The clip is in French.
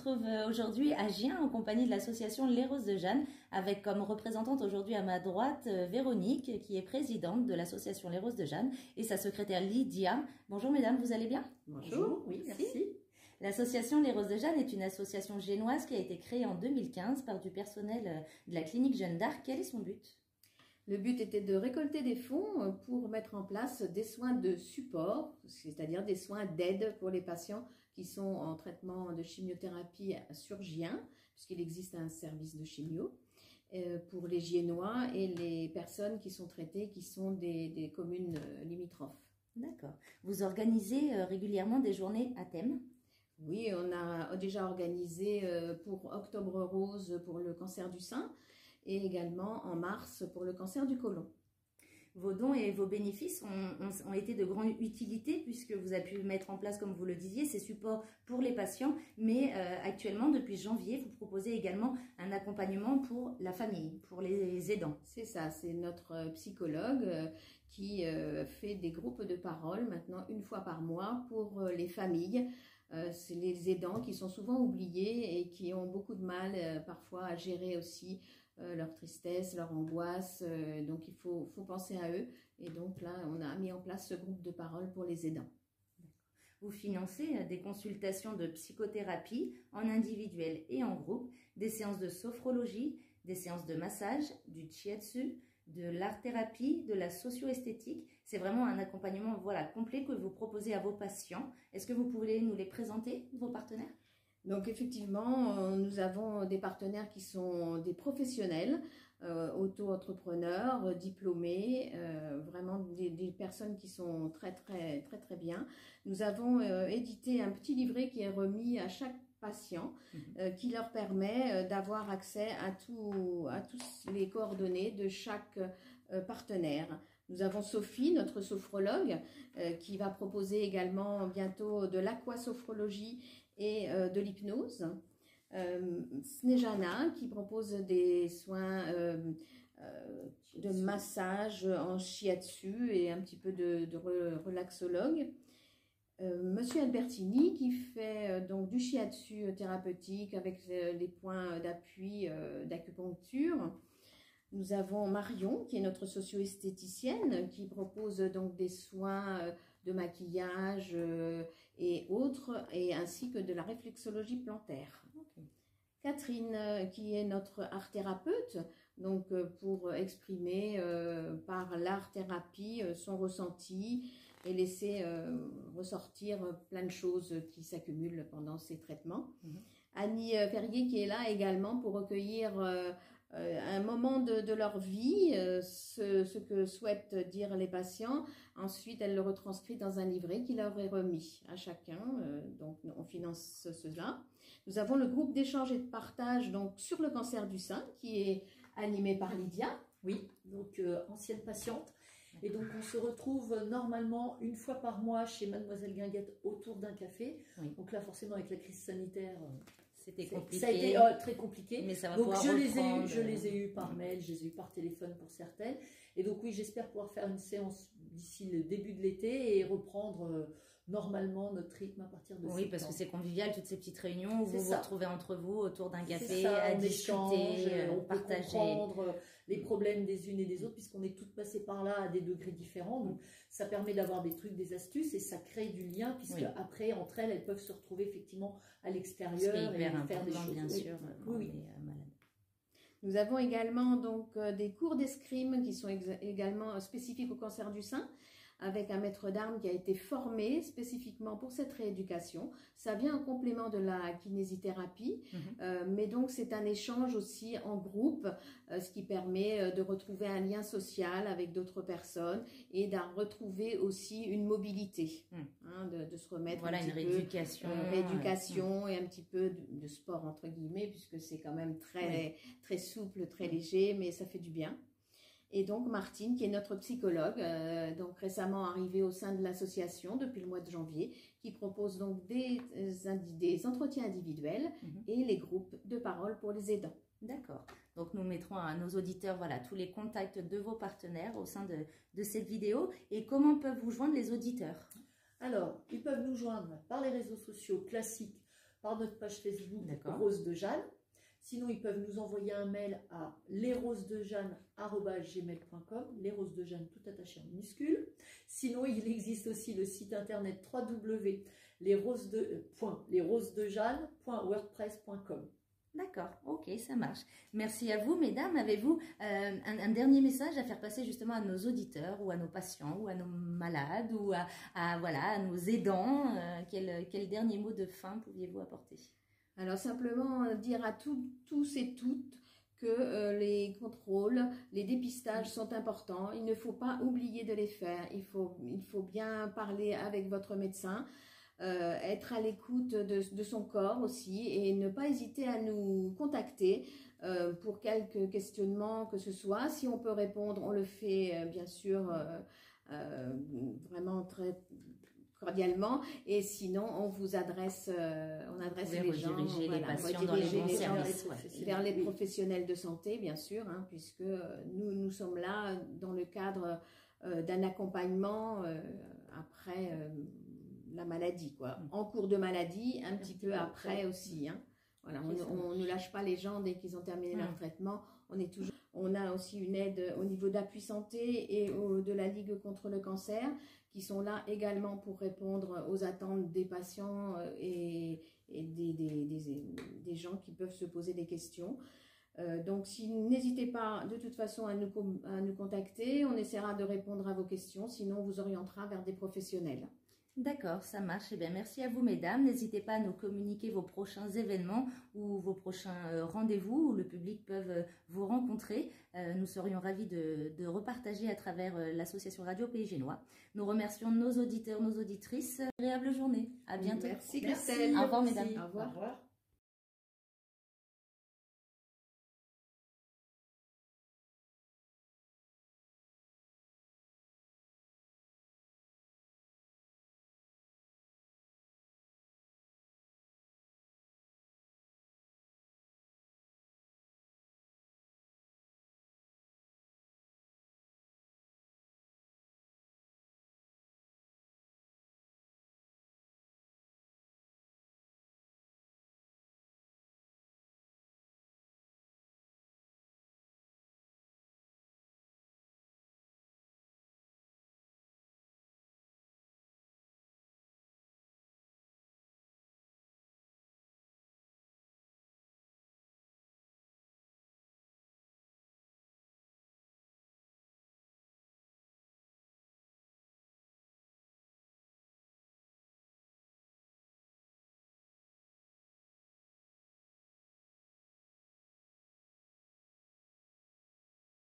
trouve aujourd'hui à Gien en compagnie de l'association Les Roses de Jeanne avec comme représentante aujourd'hui à ma droite Véronique qui est présidente de l'association Les Roses de Jeanne et sa secrétaire Lydia. Bonjour mesdames, vous allez bien? Bonjour, oui, merci. L'association Les Roses de Jeanne est une association génoise qui a été créée en 2015 par du personnel de la clinique Jeanne d'Arc. Quel est son but? Le but était de récolter des fonds pour mettre en place des soins de support, c'est-à-dire des soins d'aide pour les patients qui sont en traitement de chimiothérapie sur Gien, puisqu'il existe un service de chimio, pour les Giennois et les personnes qui sont traitées, qui sont des communes limitrophes. D'accord. Vous organisez régulièrement des journées à thème? Oui, on a déjà organisé pour Octobre Rose pour le cancer du sein, et également en mars pour le cancer du côlon. Vos dons et vos bénéfices ont été de grande utilité puisque vous avez pu mettre en place, comme vous le disiez, ces supports pour les patients. Mais actuellement, depuis janvier, vous proposez également un accompagnement pour la famille, pour les aidants. C'est ça, c'est notre psychologue qui fait des groupes de parole maintenant une fois par mois pour les familles. C'est les aidants qui sont souvent oubliés et qui ont beaucoup de mal parfois à gérer aussi leur tristesse, leur angoisse. Donc il faut penser à eux. Et donc là, on a mis en place ce groupe de parole pour les aidants. Vous financez des consultations de psychothérapie en individuel et en groupe, des séances de sophrologie, des séances de massage, du shiatsu, de l'art-thérapie, de la socio-esthétique. C'est vraiment un accompagnement complet que vous proposez à vos patients. Est-ce que vous pouvez nous les présenter, vos partenaires? Donc effectivement, nous avons des partenaires qui sont des professionnels, auto-entrepreneurs, diplômés, vraiment des personnes qui sont très bien. Nous avons édité un petit livret qui est remis à chaque patient qui leur permet d'avoir accès à tous les coordonnées de chaque partenaire. Nous avons Sophie, notre sophrologue, qui va proposer également bientôt de l'aquasophrologie et de l'hypnose. Snejana, qui propose des soins de massage en shiatsu et un petit peu de relaxologue. Monsieur Albertini qui fait donc du shiatsu thérapeutique avec les points d'appui d'acupuncture. Nous avons Marion qui est notre socio-esthéticienne qui propose donc des soins de maquillage et autres et ainsi que de la réflexologie plantaire. Okay. Catherine qui est notre art-thérapeute donc pour exprimer par l'art-thérapie son ressenti et laisser ressortir plein de choses qui s'accumulent pendant ces traitements. Annie Ferrier qui est là également pour recueillir un moment de leur vie, ce que souhaitent dire les patients. Ensuite, elle le retranscrit dans un livret qui leur est remis à chacun. Donc, on finance cela. Nous avons le groupe d'échange et de partage donc sur le cancer du sein qui est animé par Lydia. Oui, donc ancienne patiente. Et donc, on se retrouve normalement une fois par mois chez Mademoiselle Guinguette autour d'un café. Oui. Donc là, forcément, avec la crise sanitaire, c'était compliqué. Ça a été très compliqué. Mais ça va donc, je reprendre... les ai eus par mail, je les ai eus par téléphone pour certaines. Et donc, oui, j'espère pouvoir faire une séance d'ici le début de l'été et reprendre normalement notre rythme à partir de septembre. Oui, parce que c'est convivial, toutes ces petites réunions où vous vous retrouvez entre vous autour d'un café, ça, à discuter, on partager. peut comprendre les problèmes des unes et des autres, puisqu'on est toutes passées par là à des degrés différents. Donc, ça permet d'avoir des trucs, des astuces, et ça crée du lien, puisque après, entre elles, elles peuvent se retrouver effectivement à l'extérieur et faire des choses. Bien sûr, oui. Nous avons également donc des cours d'escrime qui sont également spécifiques au cancer du sein, avec un maître d'armes qui a été formé spécifiquement pour cette rééducation. Ça vient en complément de la kinésithérapie, mais donc c'est un échange aussi en groupe, ce qui permet de retrouver un lien social avec d'autres personnes et de retrouver aussi une mobilité, de se remettre voilà, une rééducation. Rééducation et un petit peu de sport entre guillemets, puisque c'est quand même très souple, très léger, mais ça fait du bien. Et donc Martine, qui est notre psychologue, donc récemment arrivée au sein de l'association depuis le mois de janvier, qui propose donc des entretiens individuels et les groupes de parole pour les aidants. D'accord. Donc nous mettrons à nos auditeurs tous les contacts de vos partenaires au sein de cette vidéo. Et comment peuvent vous joindre les auditeurs? Alors, ils peuvent nous joindre par les réseaux sociaux classiques, par notre page Facebook D'accord. Rose de Jeanne. Sinon, ils peuvent nous envoyer un mail à lesrosesdejeanne@gmail.com, lesrosesdejeanne tout attaché en minuscule. Sinon, il existe aussi le site internet www.lesrosesdejeanne.wordpress.com. D'accord, ok, ça marche. Merci à vous, mesdames. Avez-vous un dernier message à faire passer justement à nos auditeurs ou à nos patients ou à nos malades ou voilà, à nos aidants quel dernier mot de fin pouviez-vous apporter? Alors simplement dire à tous et toutes que les contrôles, les dépistages sont importants. Il ne faut pas oublier de les faire. Il faut bien parler avec votre médecin, être à l'écoute de son corps aussi et ne pas hésiter à nous contacter pour quelques questionnements que ce soit. Si on peut répondre, on le fait bien sûr vraiment très cordialement, et sinon on vous adresse, on adresse les gens, les patients dans les bons services, vers les professionnels de santé, bien sûr, hein, puisque nous sommes là dans le cadre d'un accompagnement après la maladie, quoi. En cours de maladie, un petit peu après aussi, hein. Voilà, on ne lâche pas les gens dès qu'ils ont terminé leur traitement. On a aussi une aide au niveau d'Appui Santé et de la Ligue contre le cancer, qui sont là également pour répondre aux attentes des patients et des gens qui peuvent se poser des questions. Donc, n'hésitez pas de toute façon à nous contacter. On essaiera de répondre à vos questions, sinon on vous orientera vers des professionnels. D'accord, ça marche. Eh bien, merci à vous, mesdames. N'hésitez pas à nous communiquer vos prochains événements ou vos prochains rendez-vous où le public peut vous rencontrer. Nous serions ravis de repartager à travers l'association Radio Pays Génois. Nous remercions nos auditeurs, nos auditrices. Agréable journée. À bientôt. Merci, Christelle. Au revoir, mesdames. Au revoir. Au revoir.